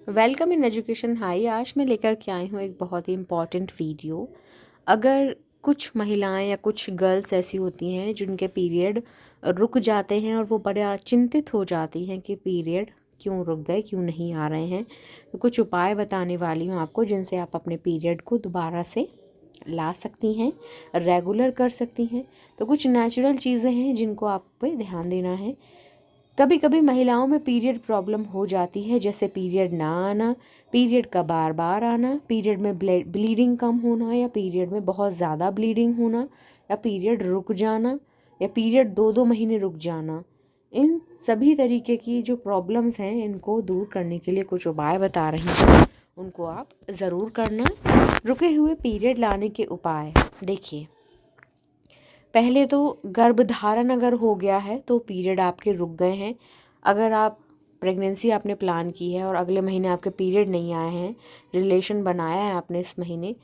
Welcome in education high. आज मैं लेकर के आई हूँ एक बहुत ही इम्पॉर्टेंट वीडियो। अगर कुछ महिलाएं या कुछ गर्ल्स ऐसी होती हैं जिनके पीरियड रुक जाते हैं और वो बड़ा चिंतित हो जाती हैं कि पीरियड क्यों रुक गए, क्यों नहीं आ रहे हैं, तो कुछ उपाय बताने वाली हूँ आपको जिनसे आप अपने पीरियड को दोबारा से ला सकती हैं, रेगुलर कर सकती हैं। तो कुछ नेचुरल चीज़ें हैं जिनको आप पे ध्यान देना है। कभी कभी महिलाओं में पीरियड प्रॉब्लम हो जाती है, जैसे पीरियड ना आना, पीरियड का बार बार आना, पीरियड में ब्लीडिंग कम होना या पीरियड में बहुत ज़्यादा ब्लीडिंग होना या पीरियड रुक जाना या पीरियड 2-2 महीने रुक जाना। इन सभी तरीके की जो प्रॉब्लम्स हैं इनको दूर करने के लिए कुछ उपाय बता रही हूँ, उनको आप ज़रूर करना। रुके हुए पीरियड लाने के उपाय देखिए। पहले तो गर्भधारण अगर हो गया है तो पीरियड आपके रुक गए हैं, अगर आप प्रेगनेंसी आपने प्लान की है और अगले महीने आपके पीरियड नहीं आए हैं, रिलेशन बनाया है आपने इस महीने,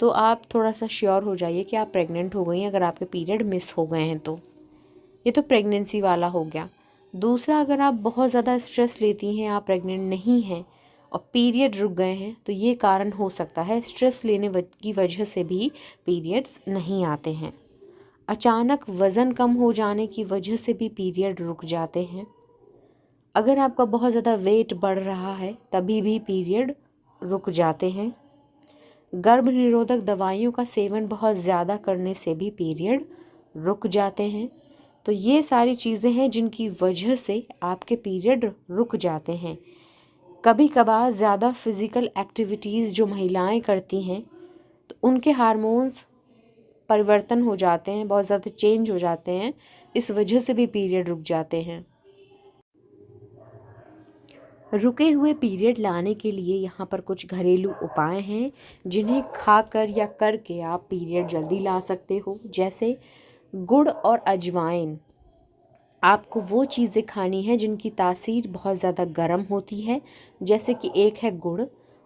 तो आप थोड़ा सा श्योर हो जाइए कि आप प्रेग्नेंट हो गई हैं अगर आपके पीरियड मिस हो गए हैं तो। ये तो प्रेगनेंसी वाला हो गया। दूसरा, अगर आप बहुत ज़्यादा स्ट्रेस लेती हैं, आप प्रेग्नेंट नहीं हैं और पीरियड रुक गए हैं, तो ये कारण हो सकता है स्ट्रेस लेने की वजह से भी पीरियड्स नहीं आते हैं। अचानक वज़न कम हो जाने की वजह से भी पीरियड रुक जाते हैं। अगर आपका बहुत ज़्यादा वेट बढ़ रहा है तभी भी पीरियड रुक जाते हैं। गर्भ निरोधक दवाइयों का सेवन बहुत ज़्यादा करने से भी पीरियड रुक जाते हैं। तो ये सारी चीज़ें हैं जिनकी वजह से आपके पीरियड रुक जाते हैं। कभी कभार ज़्यादा फिज़िकल एक्टिविटीज़ जो महिलाएं करती हैं तो उनके हार्मोन्स परिवर्तन हो जाते हैं, बहुत ज़्यादा चेंज हो जाते हैं, इस वजह से भी पीरियड रुक जाते हैं। रुके हुए पीरियड लाने के लिए यहाँ पर कुछ घरेलू उपाय हैं जिन्हें खाकर या करके आप पीरियड जल्दी ला सकते हो। जैसे गुड़ और अजवाइन। आपको वो चीज़ें खानी है जिनकी तासीर बहुत ज़्यादा गर्म होती है, जैसे कि एक है गुड़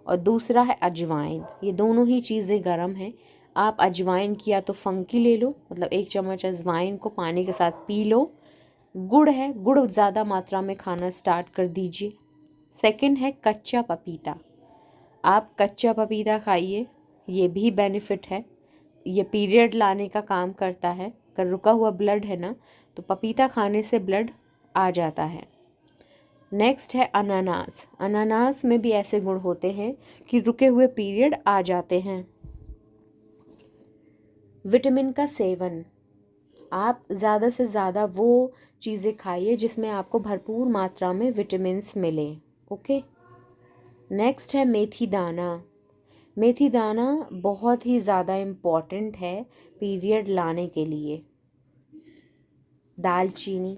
और दूसरा है अजवाइन। ये दोनों ही चीज़ें गर्म हैं। आप अजवाइन की या तो फंकी ले लो, मतलब 1 चम्मच अजवाइन को पानी के साथ पी लो। गुड़ है, गुड़ ज़्यादा मात्रा में खाना स्टार्ट कर दीजिए। सेकंड है कच्चा पपीता। आप कच्चा पपीता खाइए, ये भी बेनिफिट है, ये पीरियड लाने का काम करता है। अगर रुका हुआ ब्लड है ना, तो पपीता खाने से ब्लड आ जाता है। नेक्स्ट है अनानास। अनानास में भी ऐसे गुण होते हैं कि रुके हुए पीरियड आ जाते हैं। विटामिन का सेवन। आप ज़्यादा से ज़्यादा वो चीज़ें खाइए जिसमें आपको भरपूर मात्रा में विटामिन्स मिले। ओके। नेक्स्ट है मेथी दाना। मेथी दाना बहुत ही ज़्यादा इम्पॉर्टेंट है पीरियड लाने के लिए। दालचीनी।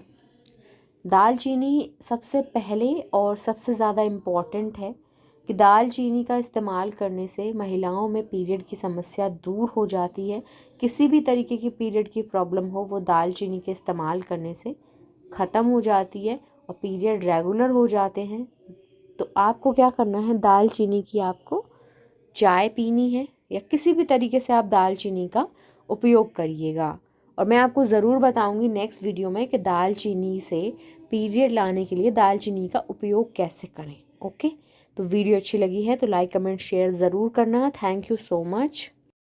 दालचीनी सबसे पहले और सबसे ज़्यादा इम्पॉर्टेंट है कि दालचीनी का इस्तेमाल करने से महिलाओं में पीरियड की समस्या दूर हो जाती है। किसी भी तरीके की पीरियड की प्रॉब्लम हो वो दालचीनी के इस्तेमाल करने से ख़त्म हो जाती है और पीरियड रेगुलर हो जाते हैं। तो आपको क्या करना है, दालचीनी की आपको चाय पीनी है या किसी भी तरीके से आप दालचीनी का उपयोग करिएगा। और मैं आपको ज़रूर बताऊंगी नेक्स्ट वीडियो में कि दालचीनी से पीरियड लाने के लिए दालचीनी का उपयोग कैसे करें। ओके। तो वीडियो अच्छी लगी है तो लाइक कमेंट शेयर ज़रूर करना। Thank you so much.